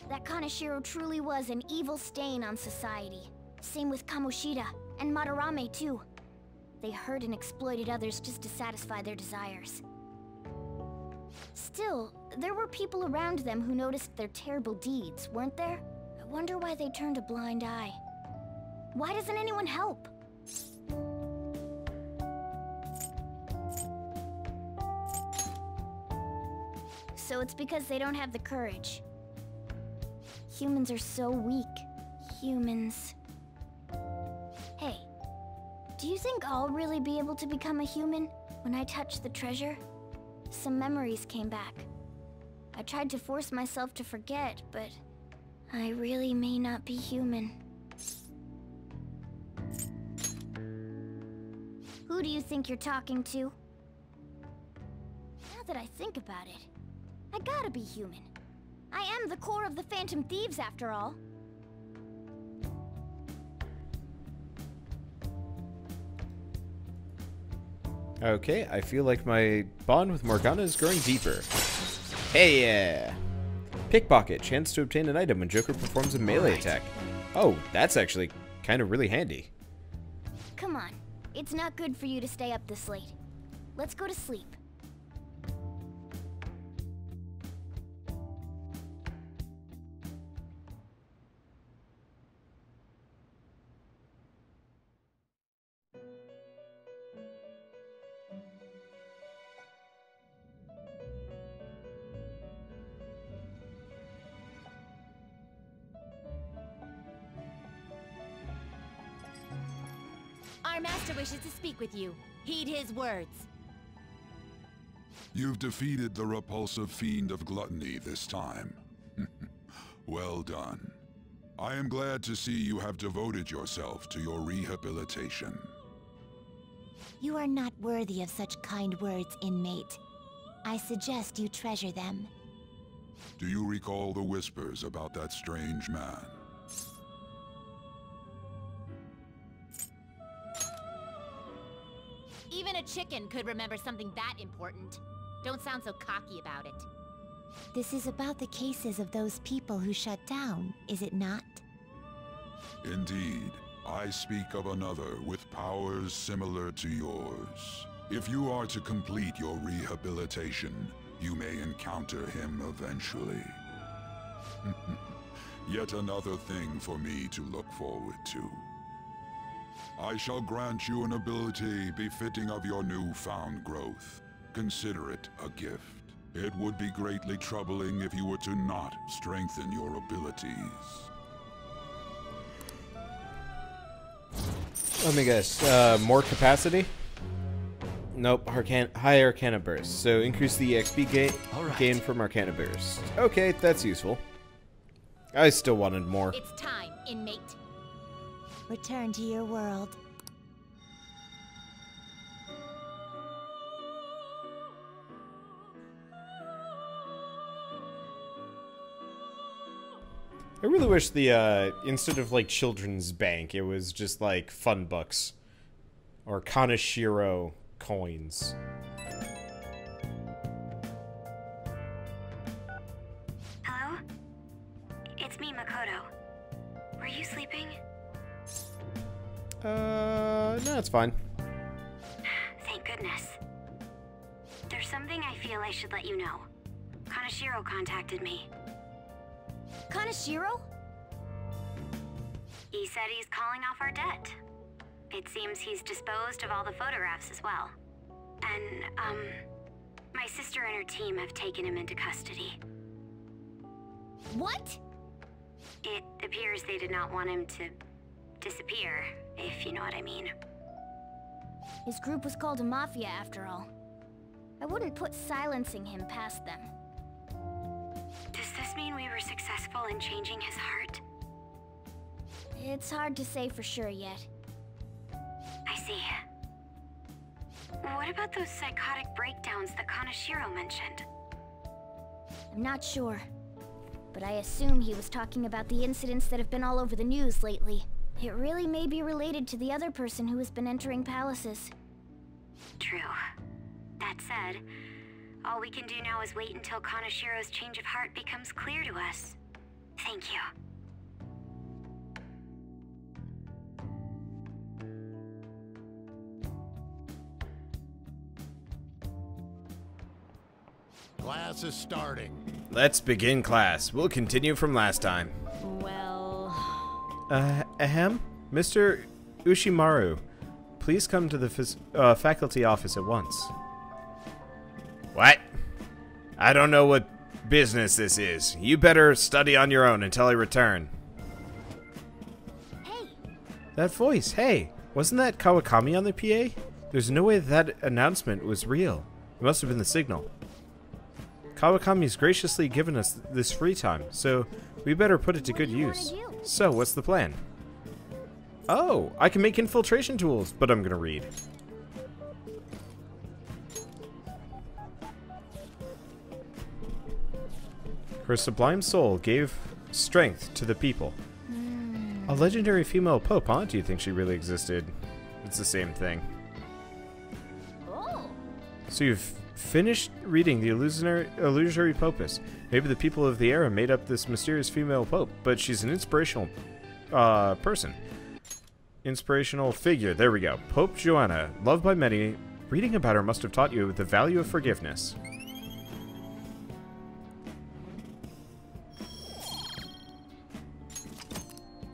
That Kaneshiro truly was an evil stain on society. Same with Kamoshida, and Madarame too. They hurt and exploited others just to satisfy their desires. Still, there were people around them who noticed their terrible deeds, weren't there? I wonder why they turned a blind eye. Why doesn't anyone help? So it's because they don't have the courage. Humans are so weak. Humans. Hey, do you think I'll really be able to become a human when I touch the treasure? Some memories came back. I tried to force myself to forget, but I really may not be human. Who do you think you're talking to? Now that I think about it, I gotta be human. I am the core of the Phantom Thieves, after all. Okay, I feel like my bond with Morgana is growing deeper. Hey, yeah! Pickpocket. Chance to obtain an item when Joker performs a melee attack. Oh, that's actually kind of really handy. Come on. It's not good for you to stay up this late. Let's go to sleep. Our master wishes to speak with you. Heed his words. You've defeated the repulsive fiend of gluttony this time. Well done. I am glad to see you have devoted yourself to your rehabilitation. You are not worthy of such kind words, inmate. I suggest you treasure them. Do you recall the whispers about that strange man? Even a chicken could remember something that important. Don't sound so cocky about it. This is about the cases of those people who shut down, is it not? Indeed. I speak of another with powers similar to yours. If you are to complete your rehabilitation, you may encounter him eventually. Yet another thing for me to look forward to. I shall grant you an ability befitting of your newfound growth. Consider it a gift. It would be greatly troubling if you were to not strengthen your abilities. Let me guess. More capacity? Nope. High Arcana Burst. So increase the XP gain from Arcana Burst. Okay, that's useful. I still wanted more. It's time, inmate. Return to your world. I really wish the, instead of, like, Children's Bank, it was just, like, fun bucks. Or Kaneshiro coins. Hello? It's me, Makoto. Were you sleeping? No, it's fine. Thank goodness. There's something I feel I should let you know. Kaneshiro contacted me. Kaneshiro? He said he's calling off our debt. It seems he's disposed of all the photographs as well. And, my sister and her team have taken him into custody. What? It appears they did not want him to disappear, if you know what I mean. His group was called a mafia, after all. I wouldn't put silencing him past them. Does this mean we were successful in changing his heart? It's hard to say for sure yet. I see. What about those psychotic breakdowns that Kaneshiro mentioned? I'm not sure. But I assume he was talking about the incidents that have been all over the news lately. It really may be related to the other person who has been entering palaces. True. That said, all we can do now is wait until Kaneshiro's change of heart becomes clear to us. Thank you. Class is starting. Let's begin class. We'll continue from last time. Well... Ahem? Mr. Ushimaru, please come to the faculty office at once. What? I don't know what business this is. You better study on your own until I return. Hey, That voice, hey, wasn't that Kawakami on the PA? There's no way that announcement was real. It must have been the signal. Kawakami's graciously given us this free time, so we better put it to good use. So, what's the plan? Oh, I can make infiltration tools, but I'm gonna read. Her sublime soul gave strength to the people. A legendary female pope, huh? Do you think she really existed? It's the same thing. oh, So you've finished reading the illusionary popus. Maybe the people of the era made up this mysterious female pope, but she's an inspirational person. Inspirational figure. There we go. Pope Joanna, loved by many. Reading about her must have taught you the value of forgiveness.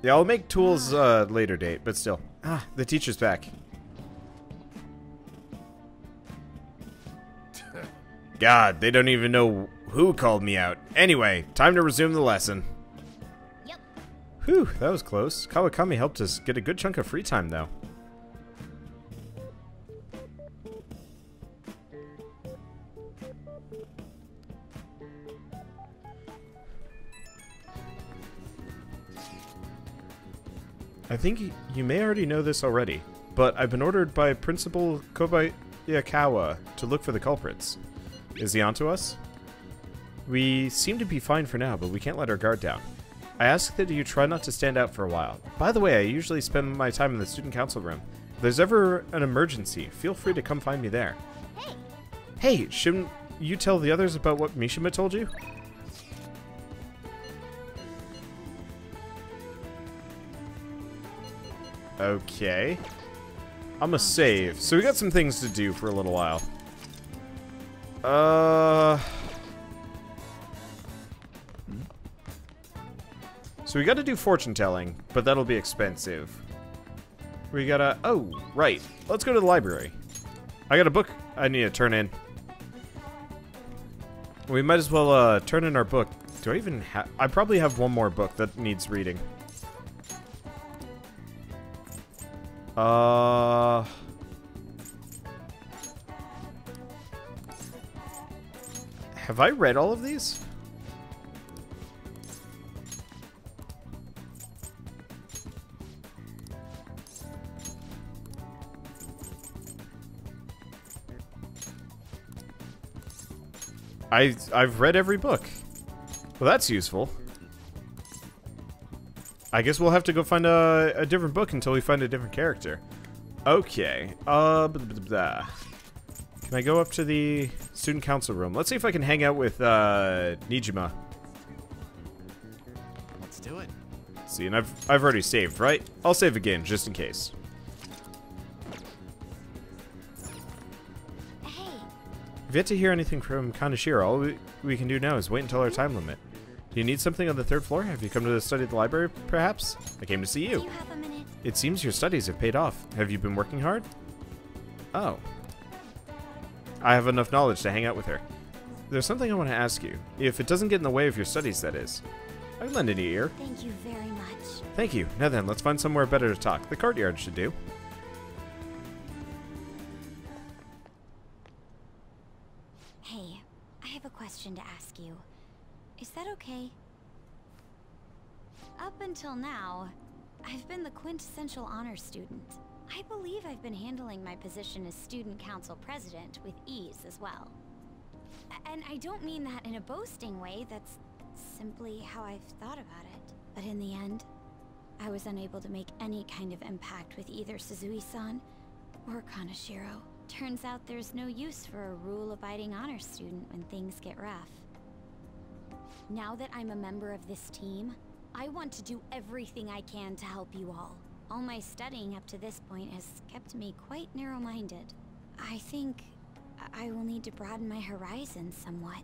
Yeah, I'll make tools later date, but still. Ah, the teacher's back. God, they don't even know who called me out. Anyway, time to resume the lesson. yep. Whew, that was close. Kawakami helped us get a good chunk of free time, though. I think you may already know this already, but I've been ordered by Principal Kobayakawa to look for the culprits. Is he onto us? We seem to be fine for now, but we can't let our guard down. I ask that you try not to stand out for a while. By the way, I usually spend my time in the student council room. If there's ever an emergency, feel free to come find me there. Hey, Hey, shouldn't you tell the others about what Mishima told you? Okay. I'm a save. So we got some things to do for a little while. So we gotta do fortune telling, but that'll be expensive. We gotta... Oh, right. Let's go to the library. I got a book I need to turn in. We might as well turn in our book. Do I even have... I probably have one more book that needs reading. Have I read all of these? I've read every book. Well, that's useful. I guess we'll have to go find a different book until we find a different character. Okay. Can I go up to the student council room? Let's see if I can hang out with Nijima. Let's do it. See, and I've already saved, right? I'll save again just in case. hey, If yet to hear anything from Kaneshiro, all we can do now is wait until our time limit. Do you need something on the third floor? Have you come to study at the library, perhaps? I came to see do you. you have a minute? It seems your studies have paid off. Have you been working hard? Oh. I have enough knowledge to hang out with her. There's something I want to ask you. If it doesn't get in the way of your studies, that is. I can lend an ear. Thank you very much. Thank you. Now then, let's find somewhere better to talk. The courtyard should do. Hey, I have a question to ask you. Is that okay? Up until now, I've been the quintessential honor student. I believe I've been handling my position as student council president with ease as well. And I don't mean that in a boasting way, that's simply how I've thought about it. But in the end, I was unable to make any kind of impact with either Suzui-san or Kaneshiro. Turns out there's no use for a rule-abiding honor student when things get rough. Now that I'm a member of this team, I want to do everything I can to help you all. All my studying up to this point has kept me quite narrow-minded. I think I will need to broaden my horizons somewhat.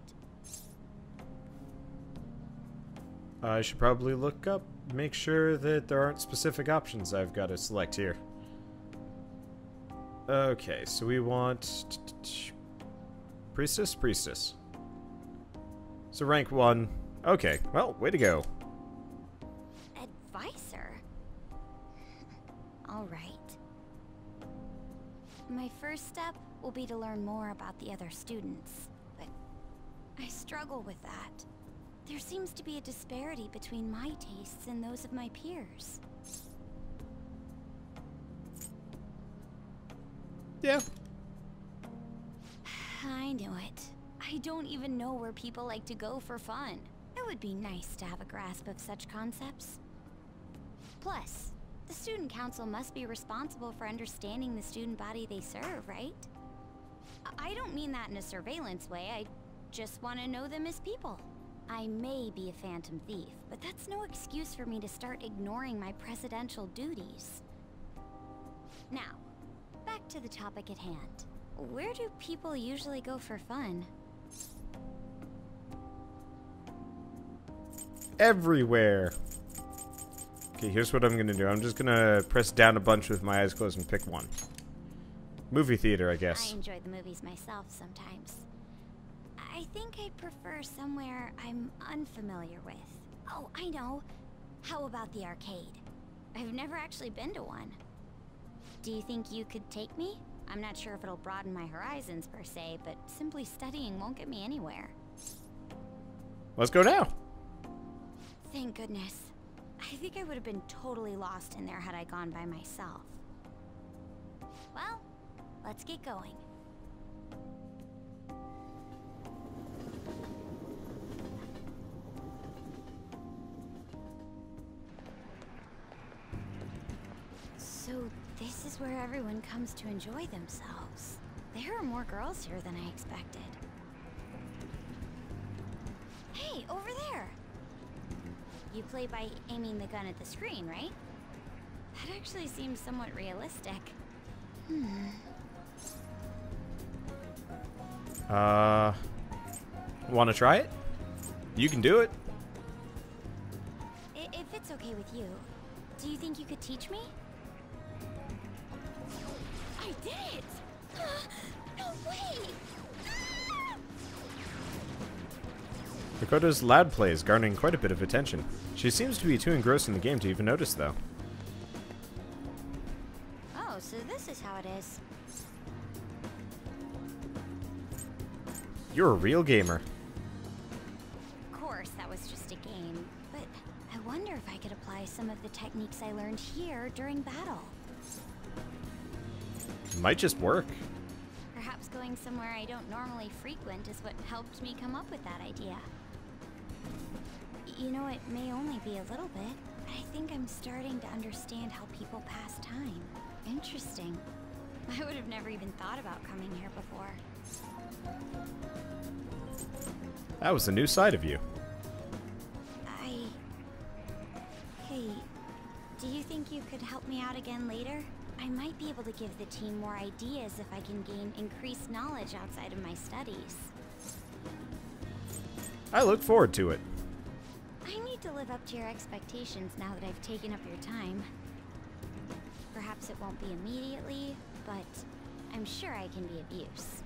I should probably look up, make sure that there aren't specific options I've got to select here. Okay, so we want... Priestess? Priestess. So rank 1. Okay, well, way to go. Advisor? All right. My first step will be to learn more about the other students, but I struggle with that. There seems to be a disparity between my tastes and those of my peers. Yeah. I knew it. I don't even know where people like to go for fun. It would be nice to have a grasp of such concepts. Plus, the student council must be responsible for understanding the student body they serve, right? I don't mean that in a surveillance way. I just want to know them as people. I may be a phantom thief, but that's no excuse for me to start ignoring my presidential duties. Now, back to the topic at hand. Where do people usually go for fun? Everywhere. Okay, here's what I'm gonna do. I'm just gonna press down a bunch with my eyes closed and pick one. Movie theater, I guess. I enjoy the movies myself sometimes. I think I'd prefer somewhere I'm unfamiliar with. Oh, I know. How about the arcade? I've never actually been to one. Do you think you could take me? I'm not sure if it'll broaden my horizons per se, but simply studying won't get me anywhere. Let's go now. Thank goodness. I think I would have been totally lost in there had I gone by myself. Well, let's get going. So this is where everyone comes to enjoy themselves. There are more girls here than I expected. Hey, over there! You play by aiming the gun at the screen, right? That actually seems somewhat realistic. Want to try it? You can do it. If it's okay with you, do you think you could teach me? I did it! No way! Dakota's loud play is garnering quite a bit of attention. She seems to be too engrossed in the game to even notice, though. Oh, so this is how it is. You're a real gamer. Of course, that was just a game, but I wonder if I could apply some of the techniques I learned here during battle. Might just work. Perhaps going somewhere I don't normally frequent is what helped me come up with that idea. You know, it may only be a little bit, but I think I'm starting to understand how people pass time. Interesting. I would have never even thought about coming here before. That was a new side of you. Hey, do you think you could help me out again later? I might be able to give the team more ideas if I can gain increased knowledge outside of my studies. I look forward to it. I need to live up to your expectations now that I've taken up your time. Perhaps it won't be immediately, but I'm sure I can be of use.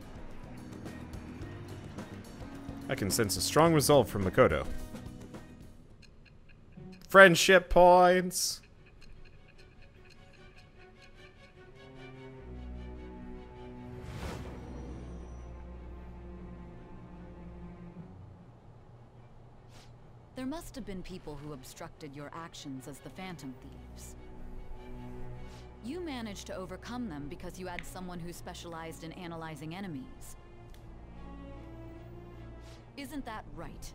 I can sense a strong resolve from Makoto. Friendship points! There must have been people who obstructed your actions as the Phantom Thieves. You managed to overcome them because you had someone who specialized in analyzing enemies. Isn't that right?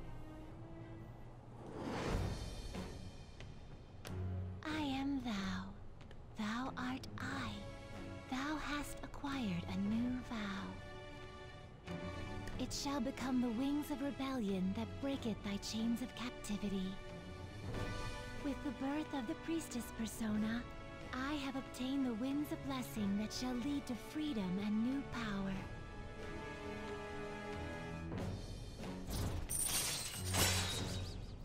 I am thou. Thou art I. Thou hast acquired a new vow. It shall become the wings of rebellion that breaketh thy chains of captivity. With the birth of the priestess persona, I have obtained the winds of blessing that shall lead to freedom and new power.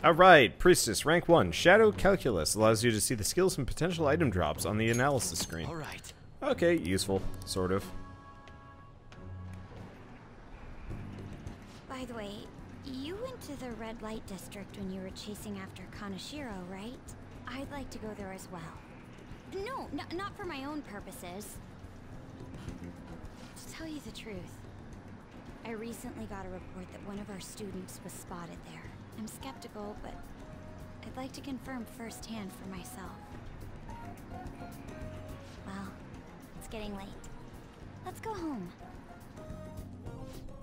Alright, Priestess, rank 1. Shadow Calculus allows you to see the skills and potential item drops on the analysis screen. Alright. Okay, useful. Sort of. By the way, you went to the red light district when you were chasing after Kanashiro, right? I'd like to go there as well. No, not for my own purposes. To tell you the truth, I recently got a report that one of our students was spotted there. I'm skeptical, but I'd like to confirm firsthand for myself. Well, it's getting late. Let's go home.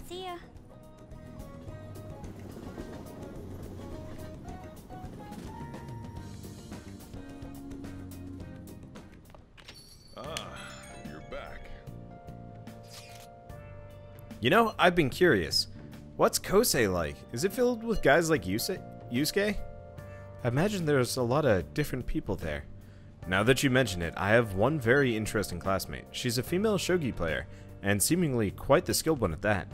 See ya. You're back. You know, I've been curious. What's Kosei like? Is it filled with guys like Yusuke? I imagine there's a lot of different people there. Now that you mention it, I have one very interesting classmate. She's a female shogi player, and seemingly quite the skilled one at that.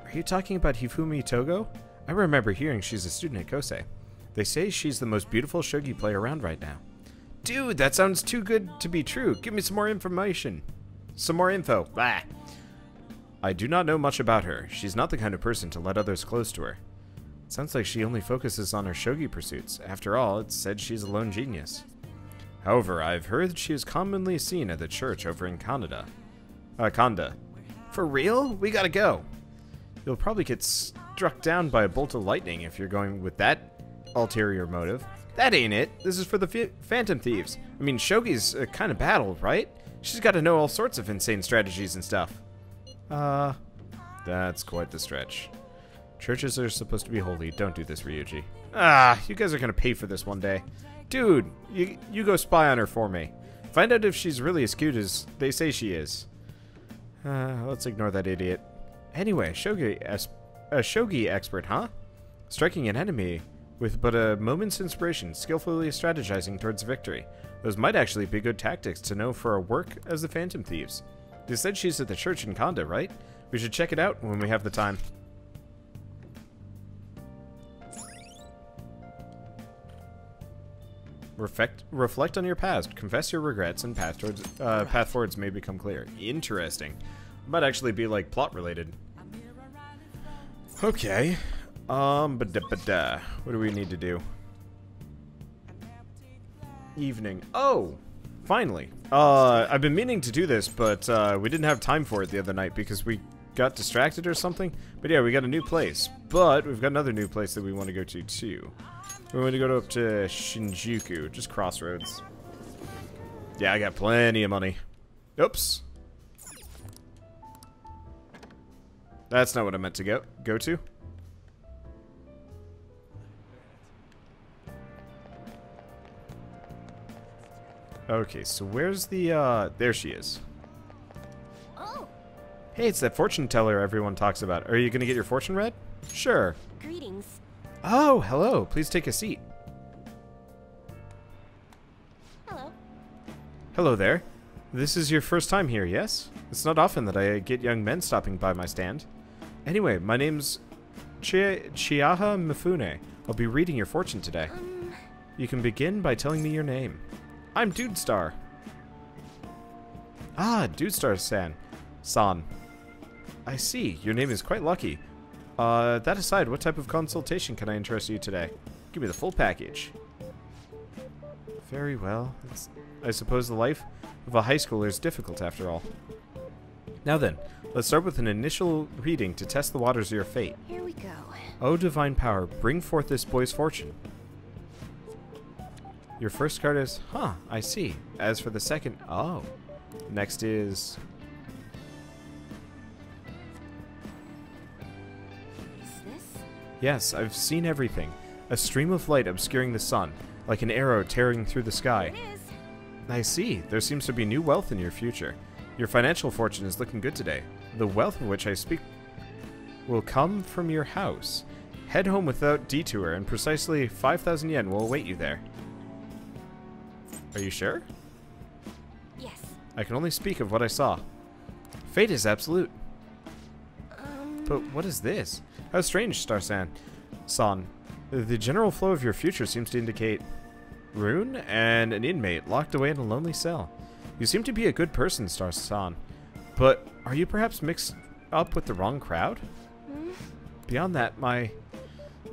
Are you talking about Hifumi Togo? I remember hearing she's a student at Kosei. They say she's the most beautiful shogi player around right now. Dude, that sounds too good to be true. Give me some more information. Some more info. Bah. I do not know much about her. She's not the kind of person to let others close to her. Sounds like she only focuses on her shogi pursuits. After all, it's said she's a lone genius. However, I've heard she is commonly seen at the church over in Kanda. For real? We gotta go. You'll probably get struck down by a bolt of lightning if you're going with that ulterior motive. That ain't it. This is for the Phantom Thieves. I mean, shogi's a kind of battle, right? She's got to know all sorts of insane strategies and stuff. That's quite the stretch. Churches are supposed to be holy. Don't do this, Ryuji. You guys are gonna pay for this one day. Dude, you go spy on her for me. Find out if she's really as cute as they say she is. Let's ignore that idiot. Anyway, a shogi expert, huh? Striking an enemy with but a moment's inspiration, skillfully strategizing towards victory. Those might actually be good tactics to know for our work as the Phantom Thieves. They said she's at the church in Kanda, right? We should check it out when we have the time. Reflect on your past, confess your regrets, and path forwards may become clear. Interesting. Might actually be like plot related. Okay. What do we need to do? Evening. Oh! Finally. I've been meaning to do this, but we didn't have time for it the other night because we got distracted or something. But yeah, we got a new place. But we've got another new place that we want to go to, too. We want to go up to Shinjuku, just crossroads. Yeah, I got plenty of money. Oops. That's not what I meant to go to. Okay, so where's the, there she is. Oh! Hey, it's that fortune teller everyone talks about. Are you gonna get your fortune read? Sure. Greetings. Oh, hello. Please take a seat. Hello. Hello there. This is your first time here, yes? It's not often that I get young men stopping by my stand. Anyway, my name's Chiaha Mifune. I'll be reading your fortune today. You can begin by telling me your name. I'm Dude Star. Ah, Dude Star-san. San. I see. Your name is quite lucky. That aside, what type of consultation can I interest you today? Give me the full package. Very well. I suppose the life of a high schooler is difficult after all. Now then, let's start with an initial reading to test the waters of your fate. Here we go. O divine power, bring forth this boy's fortune. Your first card is, I see. As for the second, Next is... Is this? Yes, I've seen everything. A stream of light obscuring the sun, like an arrow tearing through the sky. It is. I see. There seems to be new wealth in your future. Your financial fortune is looking good today. The wealth of which I speak will come from your house. Head home without detour, and precisely 5,000 yen will await you there. Are you sure? Yes. I can only speak of what I saw. Fate is absolute. But what is this? How strange, Star-san. The general flow of your future seems to indicate Rune and an inmate locked away in a lonely cell. You seem to be a good person, Star-san. But are you perhaps mixed up with the wrong crowd? Beyond that,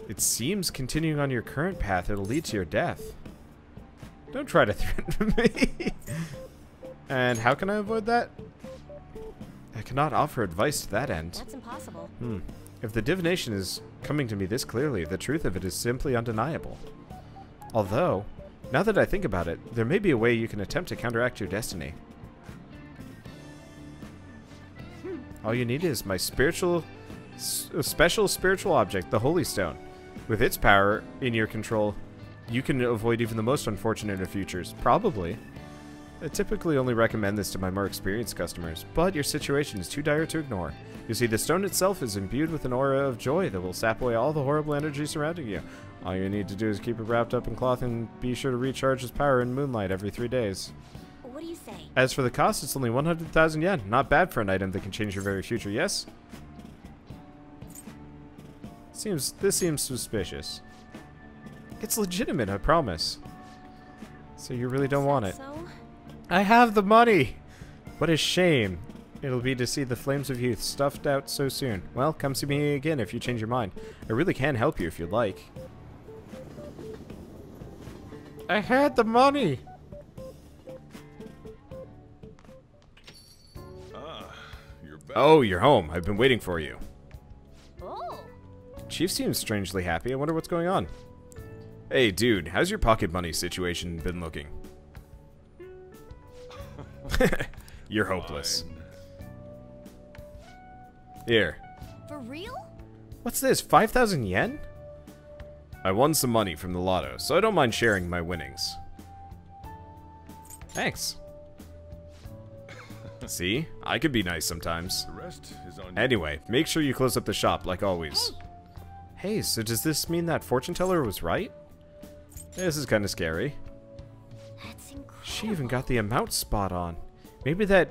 it seems continuing on your current path, it'll lead to your death. Don't try to threaten me. And how can I avoid that? I cannot offer advice to that end. That's impossible. If the divination is coming to me this clearly, the truth of it is simply undeniable. Although, now that I think about it, there may be a way you can attempt to counteract your destiny. All you need is my special spiritual object, the Holy Stone. With its power in your control, you can avoid even the most unfortunate of futures. Probably. I typically only recommend this to my more experienced customers, but your situation is too dire to ignore. You see, the stone itself is imbued with an aura of joy that will sap away all the horrible energy surrounding you. All you need to do is keep it wrapped up in cloth and be sure to recharge its power in moonlight every 3 days. What do you say? As for the cost, it's only 100,000 yen. Not bad for an item that can change your very future, yes? This seems suspicious. It's legitimate, I promise. So you really don't want it. So? I have the money! What a shame. It'll be to see the flames of youth stuffed out so soon. Well, come see me again if you change your mind. I really can help you if you'd like. I had the money! You're back. Oh, you're home. I've been waiting for you. Oh. Chief seems strangely happy. I wonder what's going on. Hey, dude, how's your pocket money situation been looking? You're hopeless. Fine. Here. For real? What's this, 5,000 yen? I won some money from the lotto, so I don't mind sharing my winnings. Thanks. See? I could be nice sometimes. The rest is on you. Anyway, make sure you close up the shop like always. Hey, so does this mean that fortune teller was right? This is kind of scary. That's incredible. She even got the amount spot on. Maybe that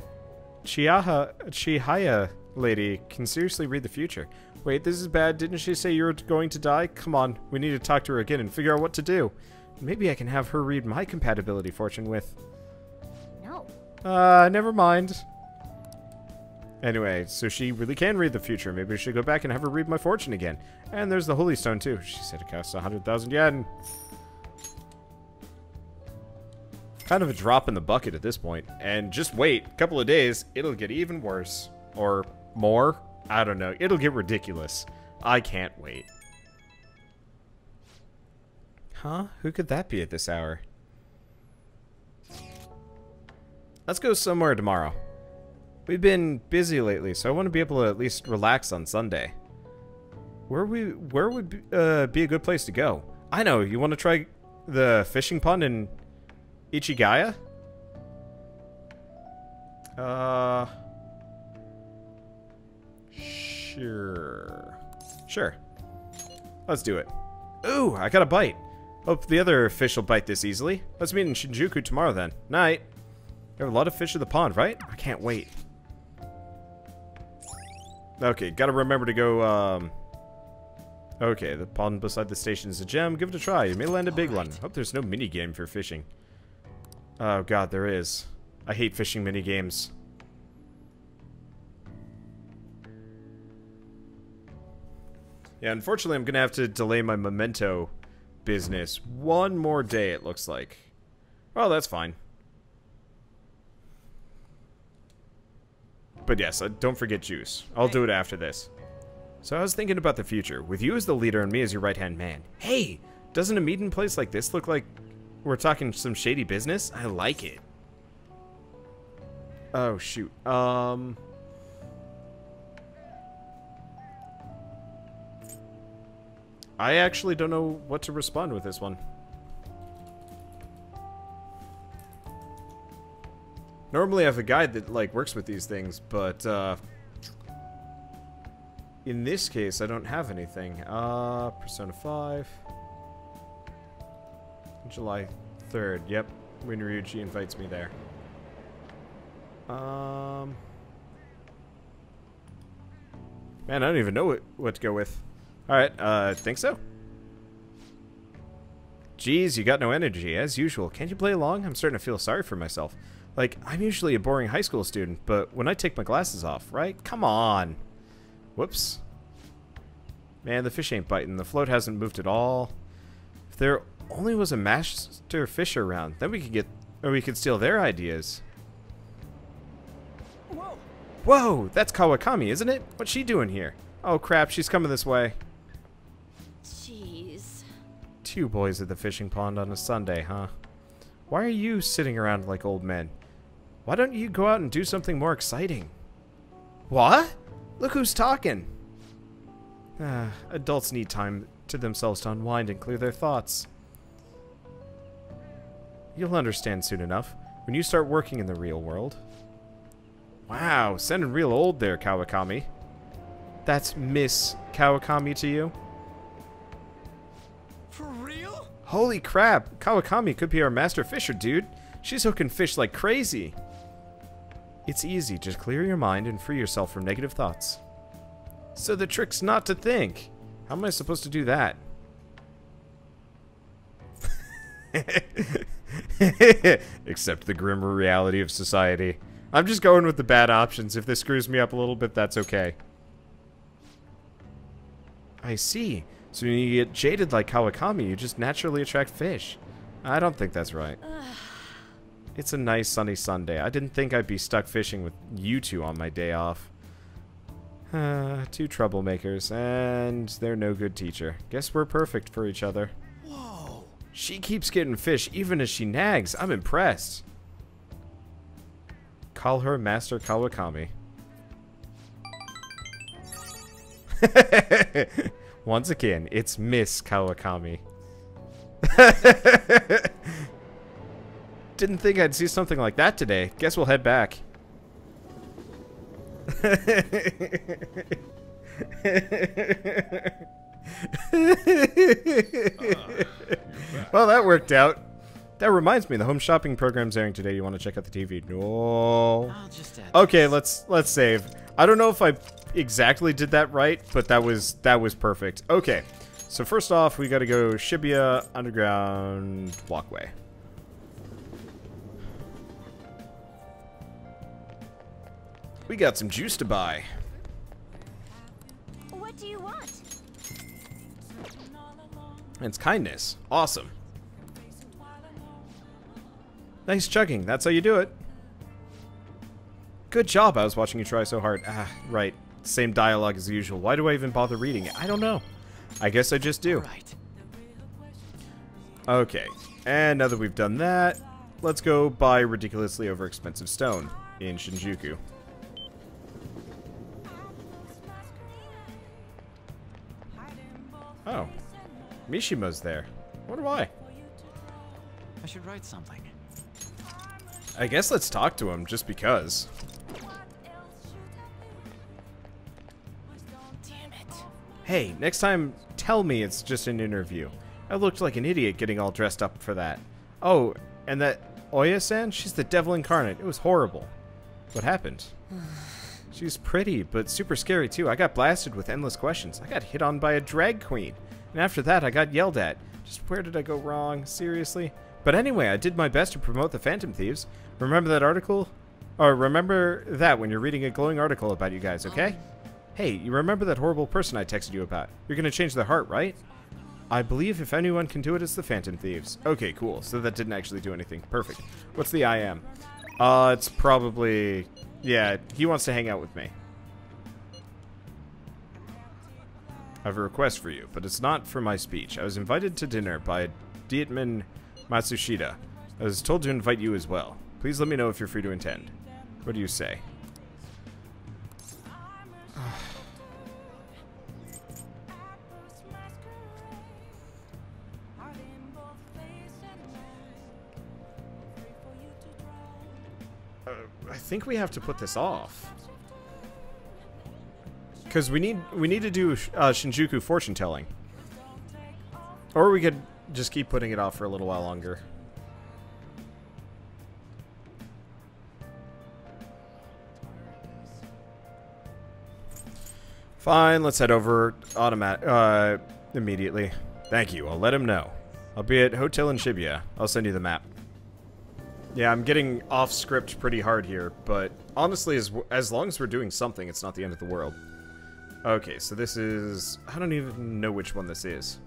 Chihaya lady can seriously read the future. Wait, this is bad. Didn't she say you were going to die? Come on, we need to talk to her again and figure out what to do. Maybe I can have her read my compatibility fortune with... No. Never mind. Anyway, so she really can read the future. Maybe we should go back and have her read my fortune again. And there's the Holy Stone, too. She said it costs 100,000 yen. Kind of a drop in the bucket at this point. And just wait. A couple of days, it'll get even worse. Or more. I don't know. It'll get ridiculous. I can't wait. Huh? Who could that be at this hour? Let's go somewhere tomorrow. We've been busy lately, so I want to be able to at least relax on Sunday. Where would be a good place to go? I know, you want to try the fishing pond in Ichigaya? Sure. Let's do it. Ooh, I got a bite. Hope the other fish will bite this easily. Let's meet in Shinjuku tomorrow then. Night. There are a lot of fish in the pond, right? I can't wait. Okay, gotta remember to go, Okay, the pond beside the station is a gem. Give it a try. You may land a big one. Hope there's no minigame for fishing. Oh god, there is. I hate fishing minigames. Yeah, unfortunately I'm gonna have to delay my memento business one more day, it looks like. Well, that's fine. But yes, don't forget juice. I'll do it after this. So I was thinking about the future, with you as the leader and me as your right-hand man. Hey, doesn't a meeting place like this look like we're talking some shady business? I like it. Oh, shoot. I actually don't know what to respond with this one. Normally I have a guide that, like, works with these things, but, in this case, I don't have anything. Persona 5. July 3rd. Yep. When Ryuji invites me there. Man, I don't even know what to go with. Alright, think so? Geez, you got no energy, as usual. Can't you play along? I'm starting to feel sorry for myself. Like, I'm usually a boring high school student, but when I take my glasses off, right? Come on! Whoops. Man, the fish ain't biting. The float hasn't moved at all. If there only was a master fisher around, then we could steal their ideas. Whoa! Whoa! That's Kawakami, isn't it? What's she doing here? Oh crap, she's coming this way. Jeez. Two boys at the fishing pond on a Sunday, huh? Why are you sitting around like old men? Why don't you go out and do something more exciting? What? Look who's talking. Adults need time to themselves to unwind and clear their thoughts. You'll understand soon enough when you start working in the real world. Wow, sounding real old there, Kawakami. That's Miss Kawakami to you? For real? Holy crap, Kawakami could be our master fisher, dude. She's hooking fish like crazy. It's easy, just clear your mind and free yourself from negative thoughts. So the trick's not to think. How am I supposed to do that? Accept the grimmer reality of society. I'm just going with the bad options. If this screws me up a little bit, that's okay. I see. So when you get jaded like Kawakami, you just naturally attract fish. I don't think that's right. It's a nice sunny Sunday. I didn't think I'd be stuck fishing with you two on my day off. Two troublemakers, and they're no good teacher. Guess we're perfect for each other. Whoa. She keeps getting fish even as she nags. I'm impressed. Call her Master Kawakami. Once again, it's Miss Kawakami. Didn't think I'd see something like that today. Guess we'll head back. Well, that worked out. That reminds me, the home shopping program's airing today. You want to check out the TV? No. I'll just add Okay, let's save. I don't know if I exactly did that right, but that was perfect. Okay, so first off, we got to go Shibuya Underground Walkway. We got some juice to buy. What do you want? It's kindness. Awesome. Nice chugging. That's how you do it. Good job. I was watching you try so hard. Ah, right. Same dialogue as usual. Why do I even bother reading it? I don't know. I guess I just do. Right. Okay. And now that we've done that, let's go buy ridiculously overexpensive stone in Shinjuku. Oh. Mishima's there. Wonder why. I should write something. I guess let's talk to him, just because. Damn it. Hey, next time, tell me it's just an interview. I looked like an idiot getting all dressed up for that. Oh, and that Oya-san? She's the devil incarnate. It was horrible. What happened? She's pretty, but super scary too. I got blasted with endless questions. I got hit on by a drag queen. And after that, I got yelled at. Just where did I go wrong? Seriously? But anyway, I did my best to promote the Phantom Thieves. Remember that article? Or remember that when you're reading a glowing article about you guys, okay? Hey, you remember that horrible person I texted you about? You're gonna change their heart, right? I believe if anyone can do it, it's the Phantom Thieves. Okay, cool. So that didn't actually do anything. Perfect. What's the I am? It's probably... Yeah, he wants to hang out with me. I have a request for you, but it's not for my speech. I was invited to dinner by Dietman Matsushita. I was told to invite you as well. Please let me know if you're free to attend. What do you say? I think we have to put this off. Because we need to do Shinjuku fortune telling. Or we could just keep putting it off for a little while longer. Fine, let's head over immediately. Thank you, I'll let him know. I'll be at Hotel in Shibuya. I'll send you the map. Yeah, I'm getting off script pretty hard here, but honestly, as long as we're doing something, it's not the end of the world. Okay, so this is... I don't even know which one this is.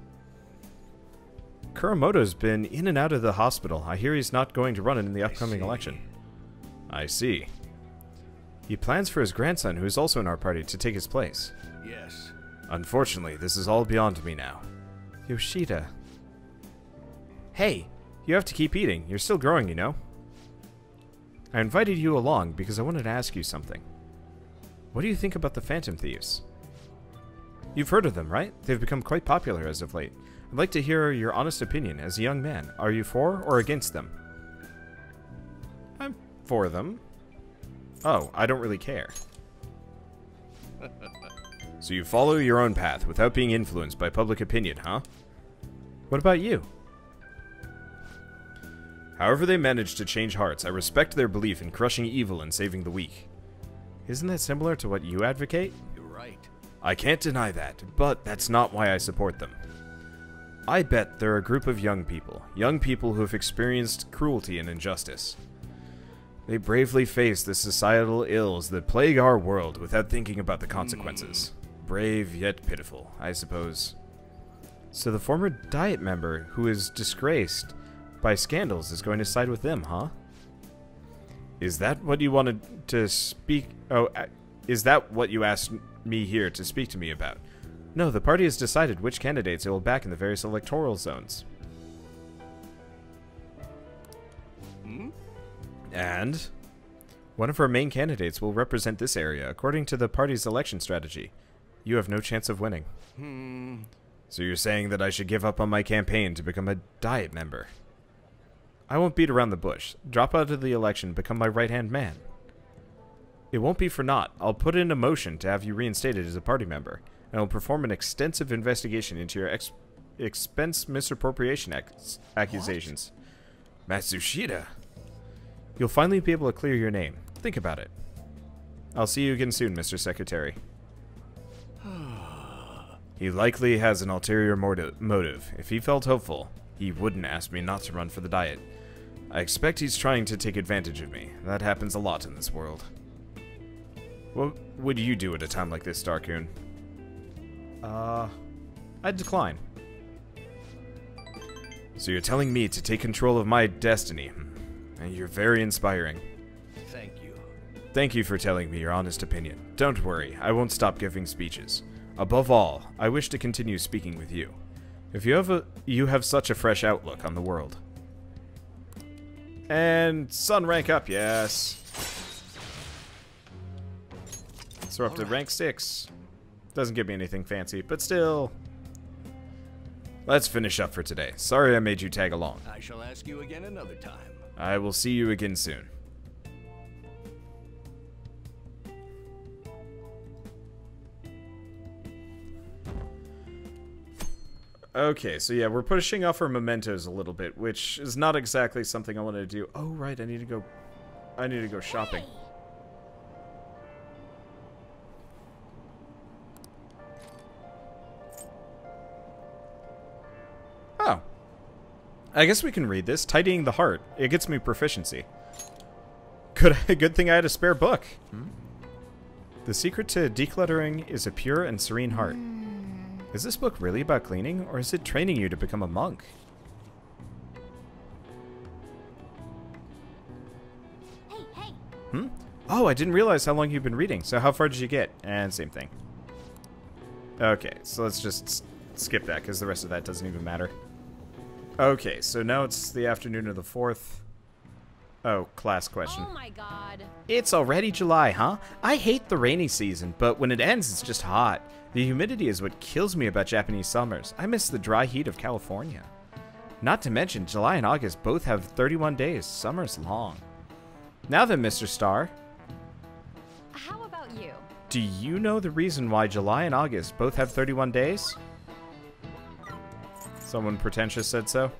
Kuramoto's been in and out of the hospital. I hear he's not going to run in the upcoming election. I see. He plans for his grandson, who is also in our party, to take his place. Yes. Unfortunately, this is all beyond me now. Yoshida. Hey, you have to keep eating. You're still growing, you know. I invited you along because I wanted to ask you something. What do you think about the Phantom Thieves? You've heard of them, right? They've become quite popular as of late. I'd like to hear your honest opinion as a young man. Are you for or against them? I'm for them. Oh, I don't really care. So you follow your own path without being influenced by public opinion, huh? What about you? However they manage to change hearts, I respect their belief in crushing evil and saving the weak. Isn't that similar to what you advocate? You're right. I can't deny that, but that's not why I support them. I bet they're a group of young people who have experienced cruelty and injustice. They bravely face the societal ills that plague our world without thinking about the consequences. Brave yet pitiful, I suppose. So the former Diet member who is disgraced by scandals is going to side with them, huh? Is that what you wanted to speak? Oh, is that what you asked me here to speak to me about? No, the party has decided which candidates it will back in the various electoral zones. And one of our main candidates will represent this area according to the party's election strategy. You have no chance of winning. So you're saying that I should give up on my campaign to become a Diet member? I won't beat around the bush. Drop out of the election, become my right-hand man. It won't be for naught. I'll put in a motion to have you reinstated as a party member, and I'll perform an extensive investigation into your expense misappropriation accusations. Matsushita. You'll finally be able to clear your name. Think about it. I'll see you again soon, Mr. Secretary. He likely has an ulterior motive. If he felt hopeful, he wouldn't ask me not to run for the Diet. I expect he's trying to take advantage of me. That happens a lot in this world. What would you do at a time like this, Darkoon? I'd decline. So you're telling me to take control of my destiny. And you're very inspiring. Thank you. Thank you for telling me your honest opinion. Don't worry, I won't stop giving speeches. Above all, I wish to continue speaking with you. If you have such a fresh outlook on the world. And sun rank up, yes. So we're up to rank 6. Doesn't give me anything fancy, but still. Let's finish up for today. Sorry I made you tag along. I shall ask you again another time. I will see you again soon. Okay, so yeah, we're pushing off our mementos a little bit, which is not exactly something I wanted to do. Oh, right, I need to go shopping. Oh. I guess we can read this. Tidying the heart. It gets me proficiency. Good thing I had a spare book. The secret to decluttering is a pure and serene heart. Is this book really about cleaning, or is it training you to become a monk? Hey. Oh, I didn't realize how long you've been reading. So how far did you get? And same thing. Okay, so let's just skip that, because the rest of that doesn't even matter. Okay, so now it's the afternoon of the 4th. Oh, class question. Oh my god. It's already July, huh? I hate the rainy season, but when it ends, it's just hot. The humidity is what kills me about Japanese summers. I miss the dry heat of California. Not to mention, July and August both have 31 days. Summer's long. Now then, Mr. Star. How about you? Do you know the reason why July and August both have 31 days? Someone pretentious said so.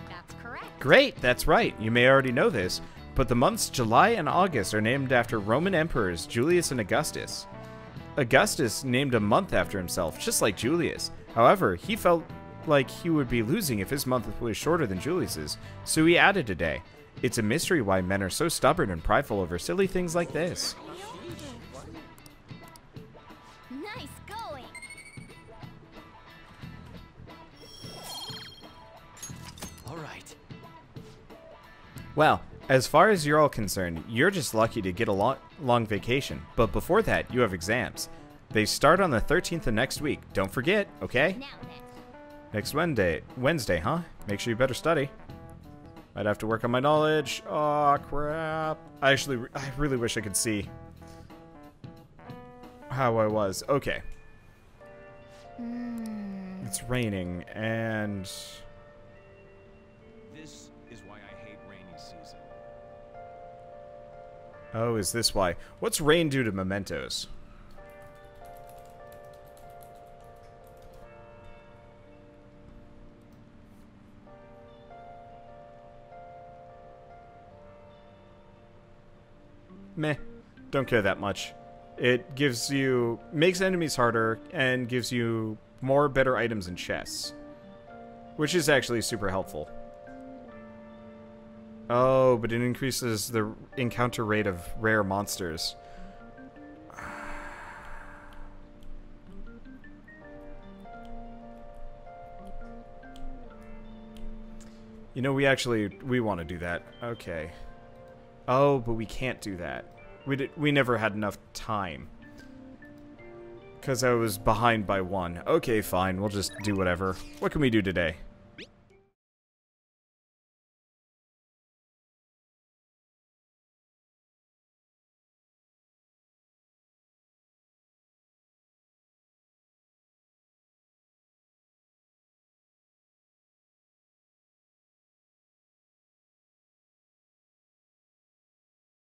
That's correct. Great, that's right. You may already know this, but the months July and August are named after Roman emperors Julius and Augustus. Augustus named a month after himself, just like Julius. However, he felt like he would be losing if his month was shorter than Julius's, so he added a day. It's a mystery why men are so stubborn and prideful over silly things like this. Nice going. All right. Well, as far as you're all concerned, you're just lucky to get a long vacation. But before that, you have exams. They start on the 13th of next week. Don't forget, okay? Now then. Next Wednesday, huh? Make sure you better study. I'd have to work on my knowledge. Oh, crap. I really wish I could see how I was. Okay. It's raining, and... This is why I hate rainy season. Oh, is this why? What's rain do to mementos? Meh. Don't care that much. It makes enemies harder and gives you more better items and chests, which is actually super helpful. Oh, but it increases the encounter rate of rare monsters. You know, we want to do that. Okay. Oh, but we can't do that. We never had enough time. Because I was behind by one. Okay, fine. We'll just do whatever. What can we do today?